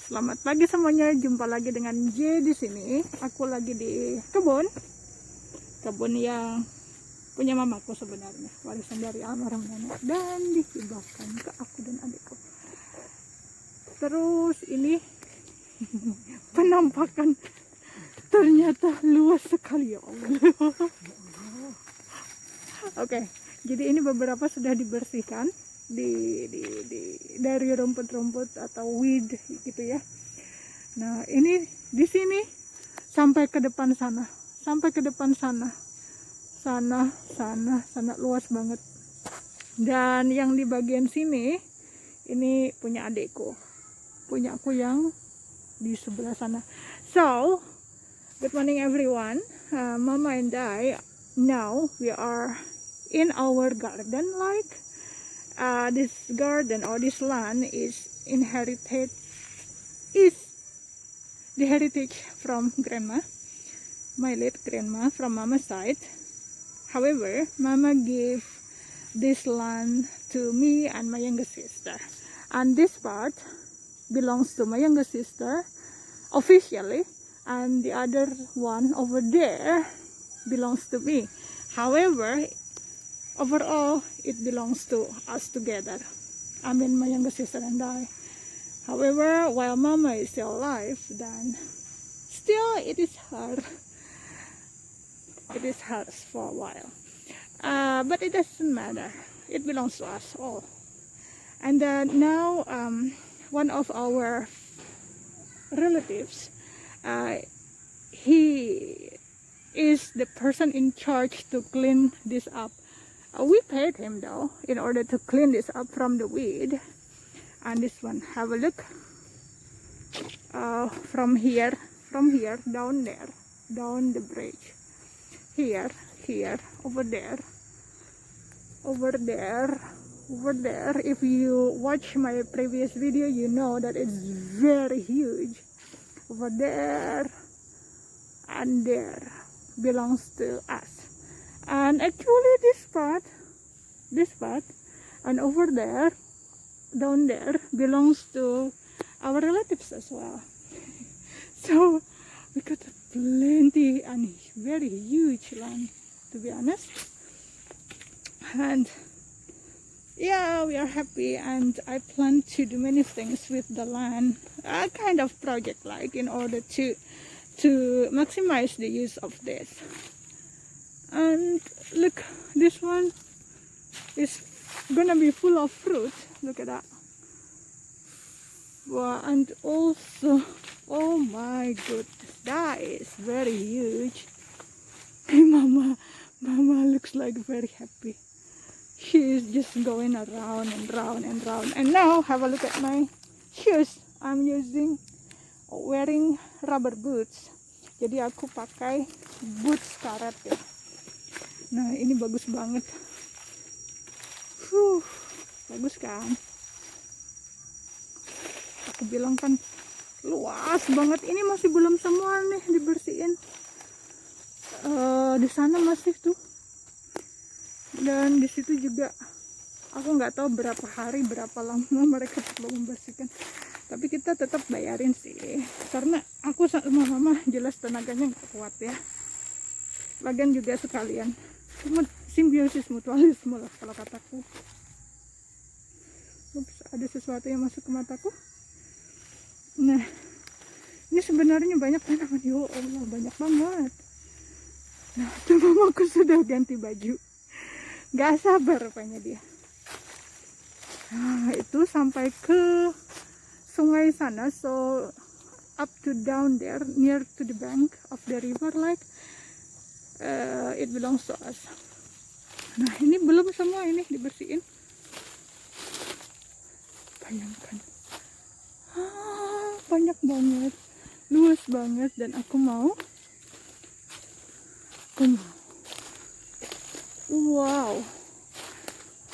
Selamat pagi semuanya, jumpa lagi dengan J di sini. Aku lagi di kebun yang punya mamaku sebenarnya, warisan dari almarhum nenek dan dihibahkan ke aku dan adikku. Terus ini penampakan ternyata luas sekali, ya Allah. Oke, jadi ini beberapa sudah dibersihkan dari rumput-rumput atau weed gitu ya. Nah, ini di sini sampai ke depan sana, sana luas banget. Dan yang di bagian sini ini punya adikku, punya aku yang di sebelah sana. So, good morning everyone. Mama and I now we are in our garden, like this garden or this land is the heritage from grandma, my late grandma from mama's side. However, mama gave this land to me and my younger sister, and this part belongs to my younger sister officially, and the other one over there belongs to me. However, overall it belongs to us together, I mean my younger sister and I. However, while mama is still alive, then still it is hers for a while, but it doesn't matter, it belongs to us all. And now one of our relatives, he is the person in charge to clean this up. We paid him though in order to clean this up from the weed. And this one, have a look, from here down there, down the bridge, here, over there. If you watch my previous video, you know that it's very huge. Over there and there belongs to us. And actually this part and over there, down there, belongs to our relatives as well. So we got plenty and very huge land, to be honest. And yeah, we are happy, and I plan to do many things with the land, a kind of project like, in order to maximize the use of this. And look, this one is gonna be full of fruit. Look at that. Wow, and also, oh my goodness, that is very huge. Mama looks like very happy. She is just going around and round and round. And now have a look at my shoes. I'm wearing rubber boots. Jadi aku pakai boots karet ya. Nah, ini bagus banget. Bagus kan? Aku bilang kan luas banget. Ini masih belum semua nih dibersihin. Di sana masih tuh. Dan di situ juga aku nggak tahu berapa hari, berapa lama mereka perlu membersihkan. Tapi kita tetap bayarin sih. Karena aku sama mama jelas tenaganya nggak kuat ya. Lagian juga sekalian. Cuma simbiosis mutualisme lah kalau kataku. Ups, ada sesuatu yang masuk ke mataku. Nah, ini sebenarnya banyak tanaman. Ya Allah, banyak banget. Nah, tuh mamaku sudah ganti baju. Gak sabar rupanya dia. Nah, itu sampai ke sungai sana. So, up to down there, near to the bank of the river, like it belongs to us. Nah, ini belum semua ini dibersihin. Bayangkan, banyak banget, luas banget, dan aku mau. Wow,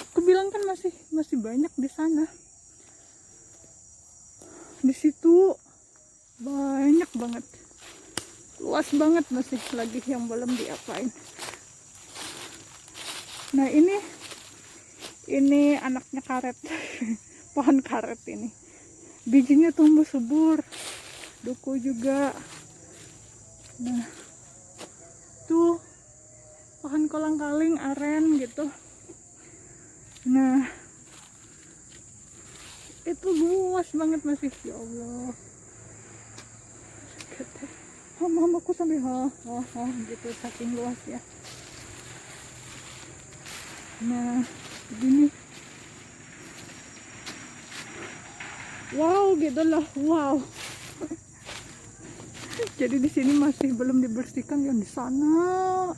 aku bilang kan masih banyak di sana. Di situ banyak banget, luas banget, masih lagi yang belum diapain. Nah, ini anaknya karet. Pohon karet ini. bijinya tumbuh subur, duku juga. Nah, tuh pohon kolang-kaling, aren gitu. Nah, itu luas banget masih, ya Allah. Oh, mamaku sampai gitu, saking luas ya. Nah, begini. Wow, gitu loh. Wow. Jadi di sini masih belum dibersihkan, yang di sana.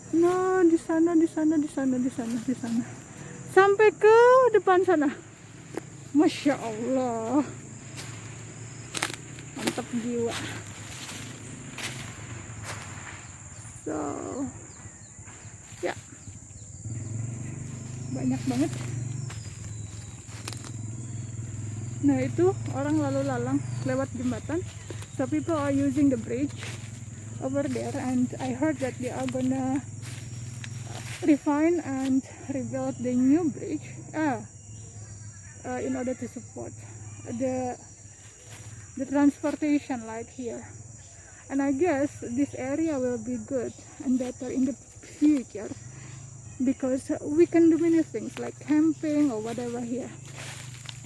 Nah, di sana, di sana, di sana, di sana, di sana. Sampai ke depan sana. Masya Allah. Mantap jiwa. So, ya. Banyak banget. Nah, itu orang lalu lalang lewat jembatan. So people are using the bridge over there, and I heard that they are gonna refine and rebuild the new bridge in order to support the transportation like here. And I guess this area will be good and better in the future because we can do many things like camping or whatever here,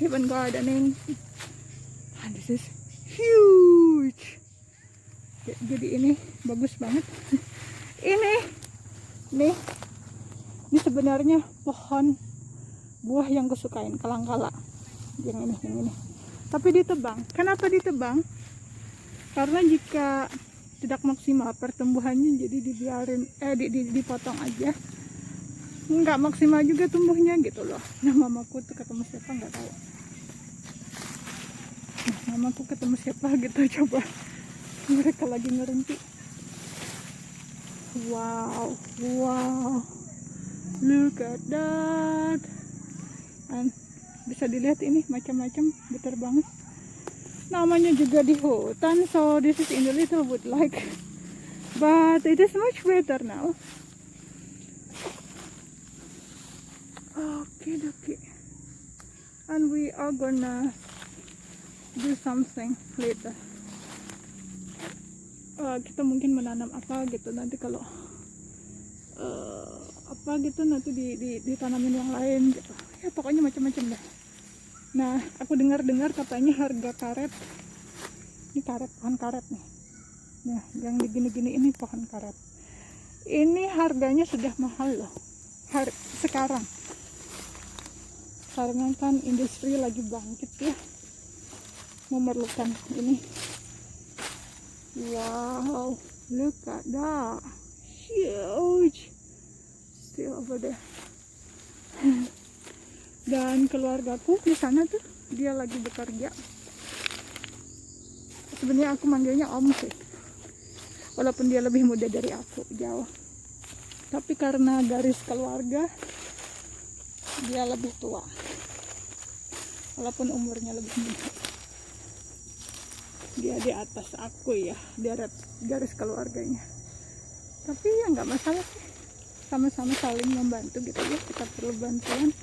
even gardening. And this is huge. Jadi ini bagus banget. Ini sebenarnya pohon buah yang kusukain, kalangkala. Yang ini. Tapi ditebang. Kenapa ditebang? Karena jika tidak maksimal pertumbuhannya, jadi dibiarin dipotong aja. Nggak maksimal juga tumbuhnya gitu loh. Nah, mamaku tuh ketemu siapa nggak tahu. Mamaku ketemu siapa gitu, coba. Mereka lagi ngerenti. Wow, look at that. And bisa dilihat ini macam-macam, betul banget. Namanya juga di hutan, so this is in the little wood like, but it is much better now. Okay, and we are gonna do something later. Kita mungkin menanam apa gitu nanti, kalau apa gitu nanti ditanamin yang lain gitu ya, pokoknya macam-macam deh. Nah, aku dengar katanya harga karet, ini pohon karet nih. Nah, yang digini-gini ini pohon karet, ini harganya sudah mahal loh sekarang, karena kan industri lagi bangkit ya, memerlukan ini. Wow, look at that, huge, still over there. Dan keluargaku di sana tuh, dia lagi bekerja. Sebenarnya aku manggilnya om sih, walaupun dia lebih muda dari aku jauh, tapi karena garis keluarga dia lebih tua, walaupun umurnya lebih muda. Dia di atas aku ya, di garis keluarganya. Tapi ya nggak masalah sih, sama-sama saling membantu gitu ya. Kita perlu bantuan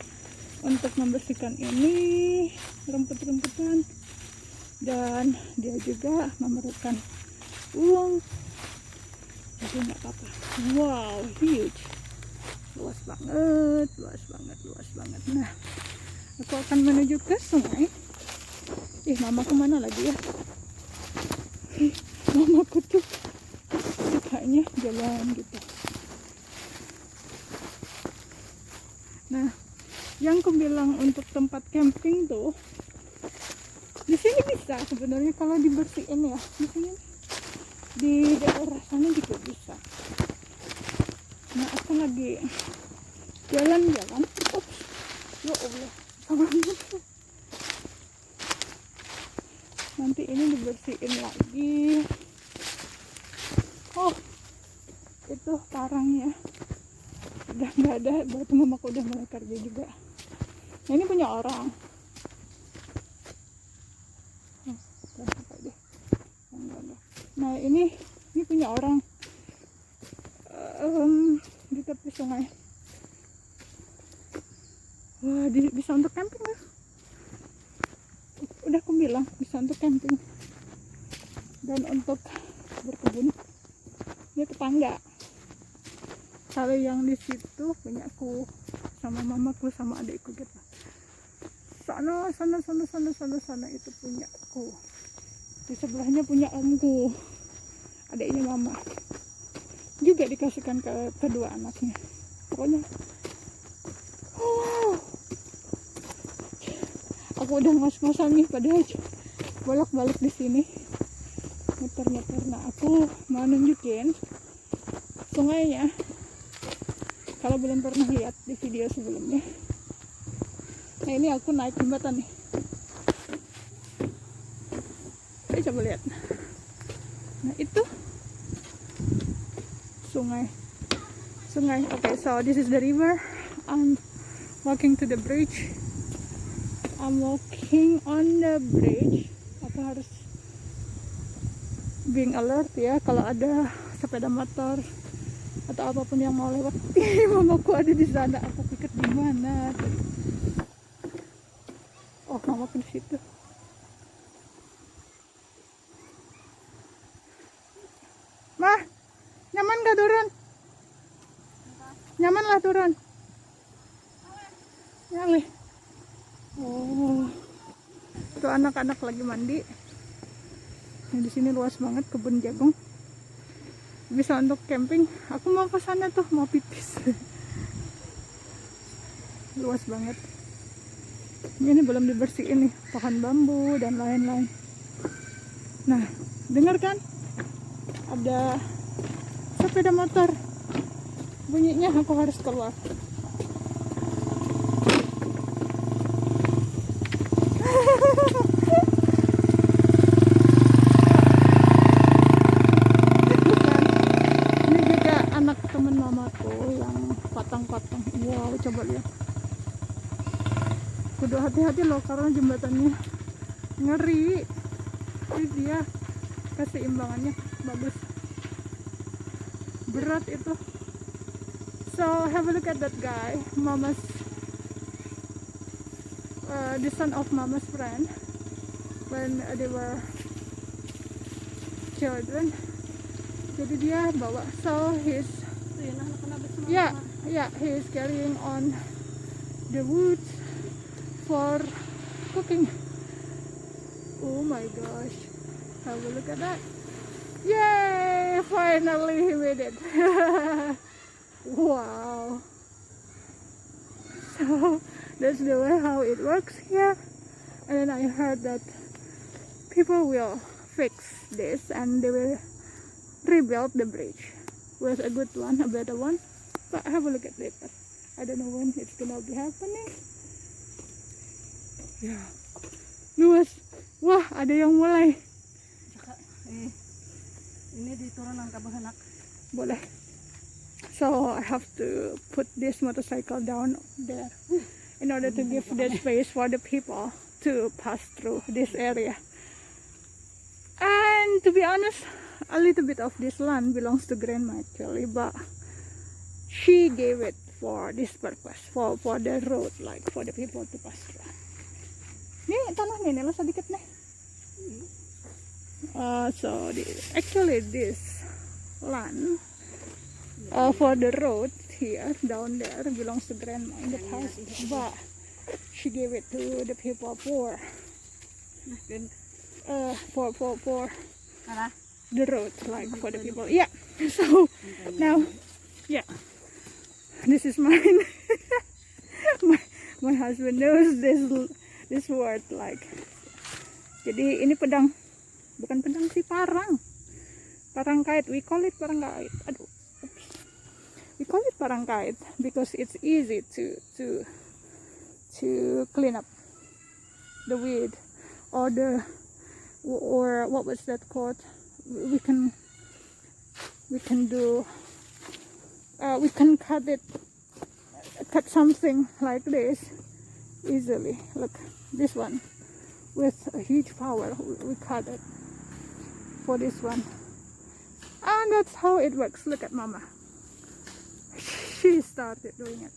untuk membersihkan ini rumput-rumputan, dan dia juga memerlukan uang, jadi nggak apa-apa. Wow, huge, luas banget. Nah, aku akan menuju ke sungai. Mamaku mana lagi ya? Mamaku tuh sukanya jalan gitu. Nah, yang aku bilang untuk tempat camping tuh, di sini bisa sebenarnya kalau dibersihin ya. Di sini, di daerah sana juga bisa. Nah, aku lagi jalan-jalan. Ups, ya Allah, nanti ini dibersihin lagi. Oh, itu karangnya udah nggak ada, berarti mamaku udah mulai kerja juga. Nah, ini punya orang. Nah, ini punya orang di tepi sungai. Wah, bisa untuk camping ya. udah aku bilang bisa untuk camping dan untuk berkebun. Ini tetangga. Kalau yang di situ punya aku sama mamaku sama adikku gitu. Sana itu punya aku. Di sebelahnya punya omku, adiknya mama. Juga dikasihkan ke kedua anaknya. Pokoknya, aku udah ngos-ngosan nih padahal bolak-balik di sini, muter-muter. Nah, aku mau nunjukin sungainya. Kalau belum pernah lihat di video sebelumnya. Nah, ini aku naik jembatan nih. Ayo coba lihat. Nah, itu sungai. Okay, so this is the river. I'm walking to the bridge. I'm walking on the bridge. Aku harus being alert ya kalau ada sepeda motor atau apapun yang mau lewat. Mamaku ada di sana. Aku pikir di mana? Oh, mamaku di situ. Mah, nyaman gak turun? Nyaman lah turun. Nyalih. Oh, itu anak-anak lagi mandi. Nah, di sini luas banget kebun jagung. Bisa untuk camping. Aku mau ke sana tuh, mau pipis. Luas banget. Ini belum dibersihin nih, pohon bambu dan lain-lain. Nah, dengar kan? Ada sepeda motor. Bunyinya aku harus keluar. Ini juga anak temen mamaku yang patang-patang. Wow, coba lihat. Kudu hati-hati loh karena jembatannya ngeri. Ini dia keseimbangannya bagus. Berat itu. So have a look at that guy, the son of mama's friend when they were children. Jadi dia bawa, so he's he's carrying on the wood for cooking. Oh my gosh, have a look at that. Yay, finally he made it. Wow. So that's the way how it works here. And then I heard that people will fix this and they will rebuild the bridge with a good one, a better one. But have a look at it. I don't know when it's gonna be happening. Ya, luas. Wah, ada yang mulai. Ini diturunan ke bahanak. Boleh. So I have to put this motorcycle down there in order to give the space for the people to pass through this area. And to be honest, a little bit of this land belongs to grandma actually, but she gave it for this purpose, for the road, like for the people to pass through. Nih tanah nih, nila sedikit nih. So actually this land for the road here down there belongs to grandma in the past, but she gave it to the people for the road, like for the people. Yeah. So now, yeah, this is mine. my husband knows this word like. Jadi ini pedang, bukan pedang sih, parang kait. We call it parang kait. Aduh. We call it parang kait because it's easy to clean up the weed or what was that called? We can cut something like this easily. Look, this one with a huge power. We cut it for this one, and that's how it works. Look at mama. She started doing it.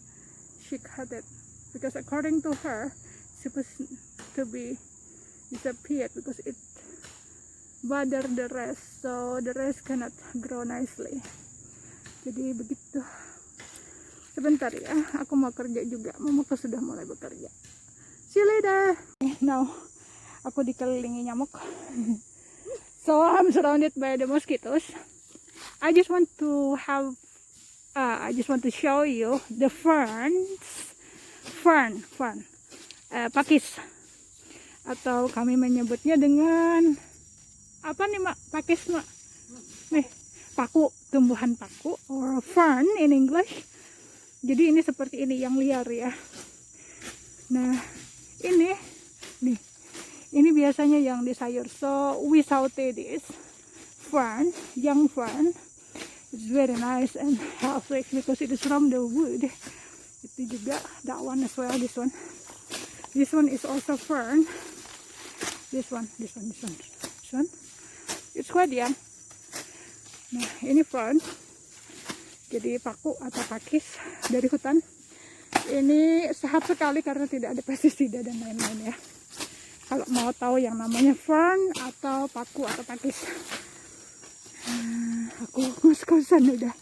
She cut it because according to her, it's supposed to be disappeared because it bother the rest, so the rest cannot grow nicely. Jadi begitu. Sebentar ya, aku mau kerja juga. Mamaku sudah mulai bekerja. See you later. Now aku dikelilingi nyamuk. So I'm surrounded by the mosquitoes. I just want to show you the fern, pakis, atau kami menyebutnya dengan apa nih mak? Pakis mak? Nih, paku, tumbuhan paku or fern in English. Jadi ini seperti ini yang liar ya. Nah ini nih, ini biasanya yang di sayur. So we saute this fern, young fern. It's very nice and healthy because it is from the wood. Itu juga that one as well. This one is also fern. This one. It's quite young. Nah ini fern. Jadi paku atau pakis dari hutan. Ini sehat sekali karena tidak ada pestisida dan lain-lain ya. Kalau mau tahu yang namanya fern atau paku atau pakis. Aku ngos-ngosan udah.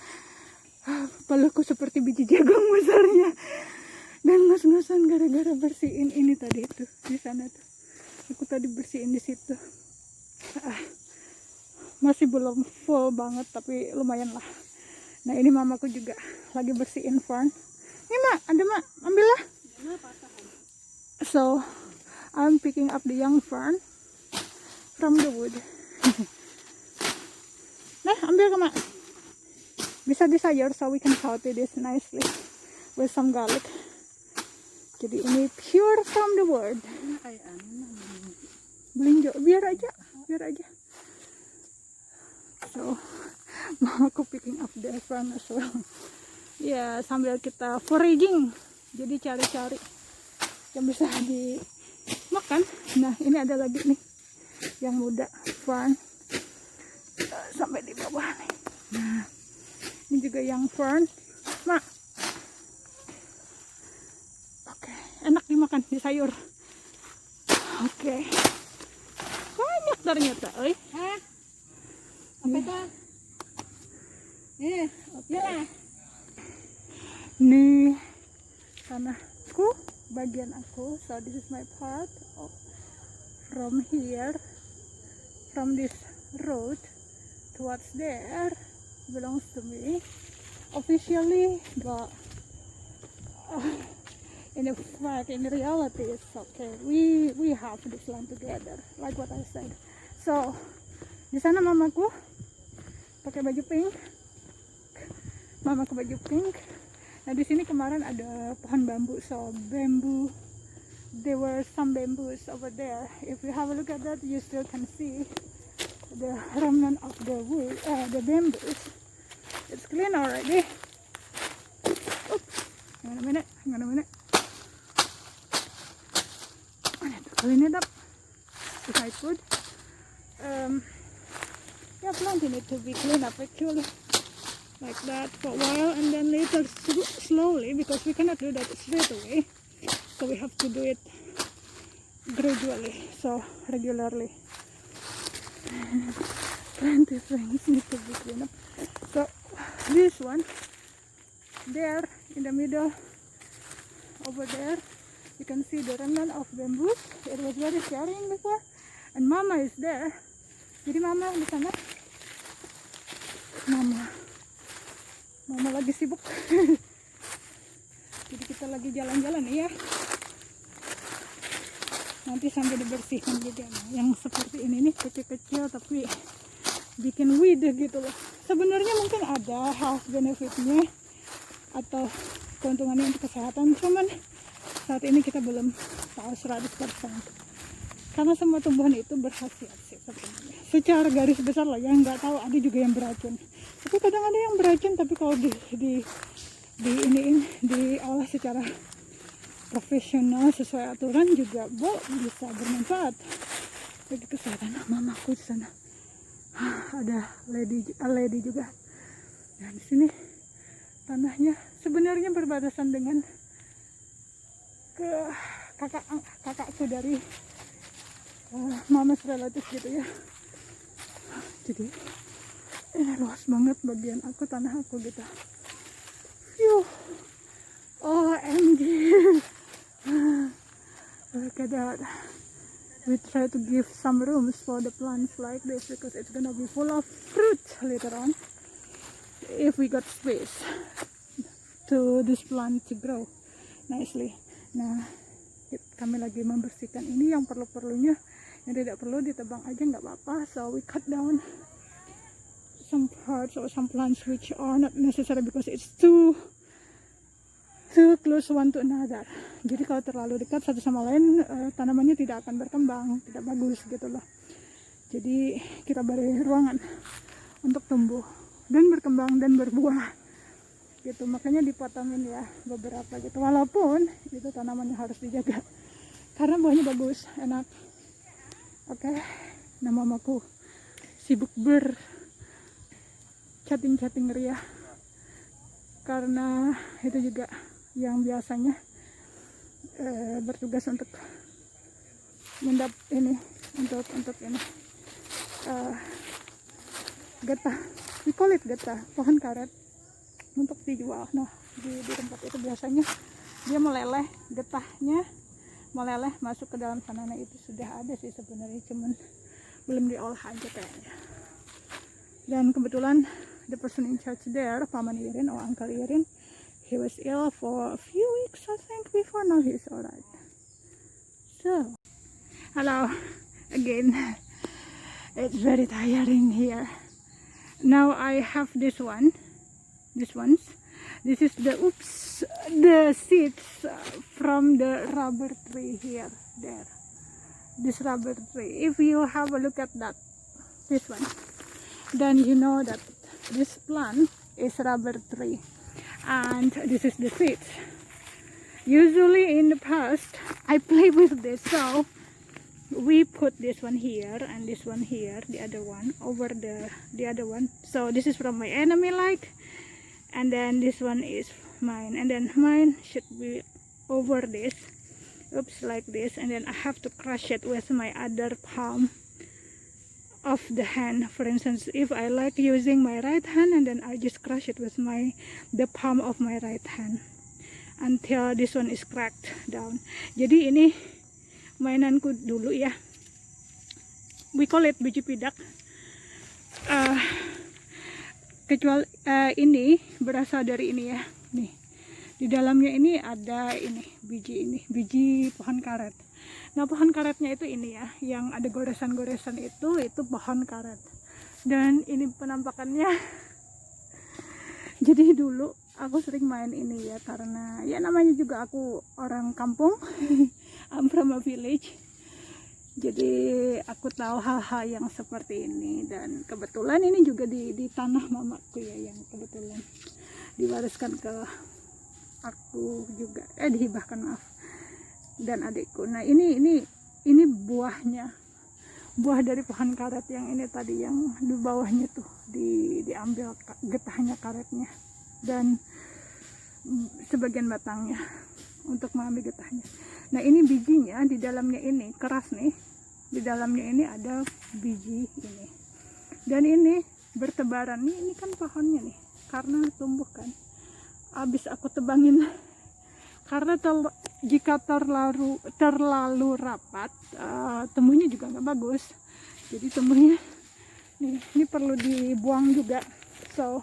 Kepalaku seperti biji jagung besarnya. Dan ngos-ngosan gara-gara bersihin ini tadi itu di sana tuh. Aku tadi bersihin di situ. Masih belum full banget tapi lumayan lah. Nah ini mamaku juga lagi bersihin fern. Ini mak, ada mak, ambillah. So I'm picking up the young fern from the wood. Nah ambil ke mak. Bisa di sayur, so we can saute this nicely with some garlic. Jadi ini pure from the wood. Belinjo, biar aja. So mamaku picking up the fern as well. Ya sambil kita foraging, jadi cari-cari yang bisa dimakan. Nah ini ada lagi nih yang muda fern sampai di bawah nih. Nah ini juga yang fern mak. Oke, enak dimakan di sayur. Oke, banyak ternyata Apa itu? Ya. Nih tanahku, bagian aku. So this is my part of from here, from this road towards there belongs to me officially, but in fact, in reality, it's okay. We have this land together, like what I said. So di sana mamaku pakai baju pink, mamaku baju pink. Nah di sini kemarin ada pohon bambu, so bamboo. There were some bamboos over there. If you have a look at that, you still can see the remnant of the wood, the bamboos. It's clean already. Oops. Hang on a minute. I have to clean it up if I could. Yeah, plenty need to be cleaned up actually. Like that for a while, and then later slowly, because we cannot do that straight away. So we have to do it gradually, so regularly. Plenty things need to be cleaned up. So this one, there in the middle, over there, you can see the remnant of bamboo. It was very sharing before, and Mama is there. Jadi Mama di sana. Mama lagi sibuk. Jadi kita lagi jalan-jalan ya. Nanti sambil dibersihkan juga. Yang seperti ini nih kecil-kecil tapi bikin weed gitu loh. Sebenarnya mungkin ada health benefitnya atau keuntungannya untuk kesehatan, cuman saat ini kita belum tahu 100%. Karena semua tumbuhan itu berkhasiat sih sebenarnya. Secara garis besar lah ya, nggak tahu ada juga yang beracun. Tapi kadang ada yang beracun, tapi kalau diolah secara profesional sesuai aturan juga bisa bermanfaat bagi kesehatan. Mamaku di sana ada lady juga. Nah di sini tanahnya sebenarnya berbatasan dengan kakakku dari mama's relative gitu ya. Jadi ini luas banget bagian aku, tanah aku gitu. Yuh, OMG. Look at that. We try to give some rooms for the plants like this because it's gonna be full of fruit later on if we got space to this plant to grow nicely. Nah, kami lagi membersihkan ini, yang perlu-perlunya, yang tidak perlu ditebang aja nggak apa-apa. So we cut down some parts or some plants which are not necessary because it's too close one to another. Jadi kalau terlalu dekat satu sama lain, tanamannya tidak akan berkembang, tidak bagus gitu loh. Jadi kita beri ruangan untuk tumbuh dan berkembang dan berbuah gitu. Makanya dipotongin ya beberapa gitu, walaupun itu tanamannya harus dijaga karena buahnya bagus, enak. Oke. Nah, mamaku sibuk chatting ria karena itu juga yang biasanya bertugas untuk ini untuk ini getah, we call it getah, pohon karet untuk dijual. Nah, di tempat itu biasanya dia meleleh, getahnya meleleh masuk ke dalam sana. Nah, itu sudah ada sih sebenarnya, cuman belum diolah aja kayaknya. Dan kebetulan the person in charge there, Paman Irin or Uncle Irin, he was ill for a few weeks I think before. Now he's alright. So, hello again. It's very tiring here. Now I have these ones. This is the seeds from the rubber tree here, there. This rubber tree. If you have a look at that, this one, then you know that this plant is rubber tree. And this is the seeds. Usually in the past I play with this, so we put this one here and this one here, the other one over the other one. So this is from my enemy light, and then this one is mine, and then mine should be over this, like this, and then I have to crush it with my other palm of the hand. For instance, if I like using my right hand, and then I just crush it with the palm of my right hand until this one is cracked down. Jadi ini mainanku dulu ya, we call it biji pidak. Kecuali ini berasal dari ini ya, nih di dalamnya ini ada biji pohon karet. Nah, pohon karetnya itu ini ya, yang ada goresan-goresan itu pohon karet. Dan ini penampakannya. Jadi dulu aku sering main ini ya, karena ya namanya juga aku orang kampung. I'm from a village. Jadi aku tahu hal-hal yang seperti ini, dan kebetulan ini juga di tanah mamaku ya, yang kebetulan diwariskan ke aku juga, dihibahkan, maaf, dan adikku. Nah, ini buahnya, buah dari pohon karet yang ini tadi, yang di bawahnya tuh diambil getahnya karetnya dan sebagian batangnya untuk mengambil getahnya. Nah, ini bijinya di dalamnya ini keras nih, di dalamnya ini ada biji ini, dan ini bertebaran nih. Ini kan pohonnya nih, karena tumbuh kan, habis aku tebangin karena jika terlalu rapat, tumbuhnya juga nggak bagus. Jadi tumbuhnya nih, ini perlu dibuang juga. So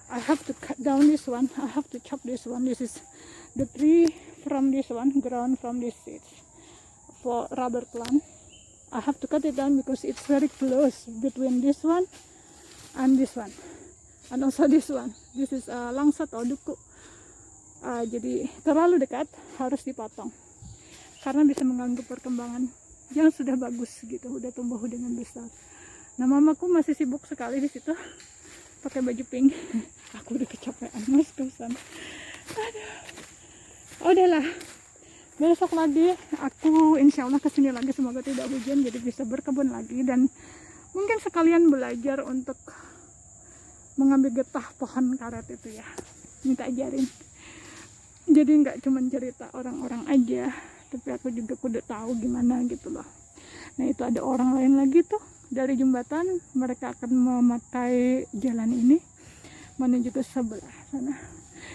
I have to cut down this one, I have to chop this one. This is the tree from this one, grown from this seeds for rubber plant. I have to cut it down because it's very close between this one and this one, and also this one. This is langsat atau duku. Jadi terlalu dekat, harus dipotong karena bisa mengganggu perkembangan yang sudah bagus gitu, udah tumbuh dengan besar. Nah, mamaku masih sibuk sekali di situ pakai baju pink. Aku udah kecapean, mas kosan. Aduh, udahlah, besok lagi aku insya Allah kesini lagi, semoga tidak hujan, jadi bisa berkebun lagi, dan mungkin sekalian belajar untuk mengambil getah pohon karet itu ya, minta ajarin. Jadi nggak cuma cerita orang-orang aja, tapi aku juga kudu tahu gimana gitu loh. Nah itu ada orang lain lagi tuh dari jembatan, mereka akan memakai jalan ini menuju ke sebelah sana.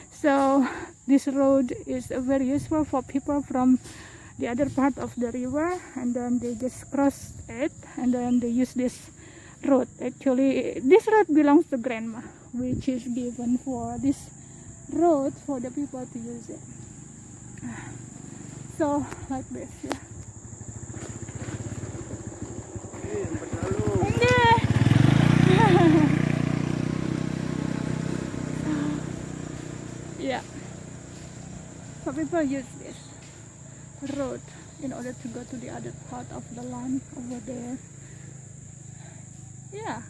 So this road is very useful for people from the other part of the river, and then they just cross it and then they use this road. Actually this road belongs to grandma, which is given for this road for the people to use it. So like this, yeah. Hindi. Yeah. So people use this road in order to go to the other part of the land over there. Yeah.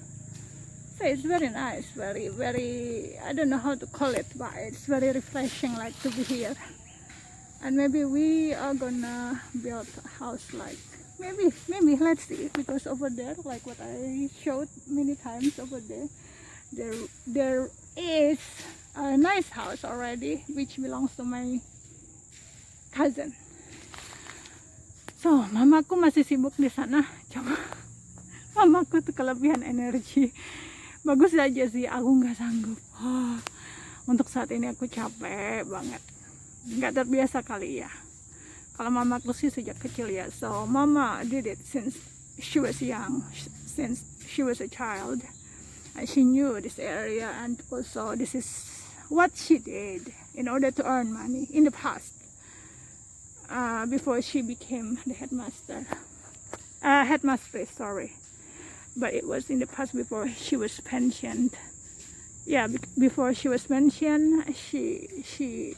So it's very nice, very, very, I don't know how to call it, but it's very refreshing like to be here. And maybe we are gonna build a house like, maybe, let's see, because over there, like what I showed many times over there is a nice house already, which belongs to my cousin. So, mamaku masih sibuk di sana. Coba, mamaku tuh kelebihan energi. Bagus aja sih, aku nggak sanggup. Untuk saat ini aku capek banget. Nggak terbiasa kali ya. Kalau mamaku sih sejak kecil ya. So, mama did it since she was young, since she was a child. And she knew this area, and also this is what she did in order to earn money in the past. Before she became the headmistress, sorry. But it was in the past before she was pensioned. Yeah, before she was pensioned, she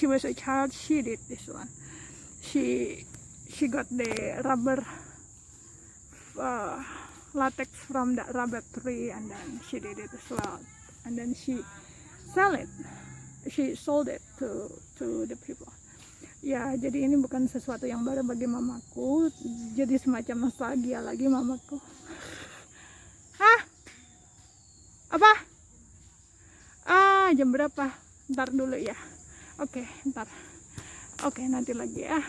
was a child. She did this one. She got the rubber latex from that rubber tree, and then she did it as well. And then she sold it to the people. Ya, jadi ini bukan sesuatu yang baru bagi mamaku. Jadi semacam nostalgia lagi mamaku. Apa? Jam berapa? Ntar dulu ya. Oke, ntar. Oke, nanti lagi ya.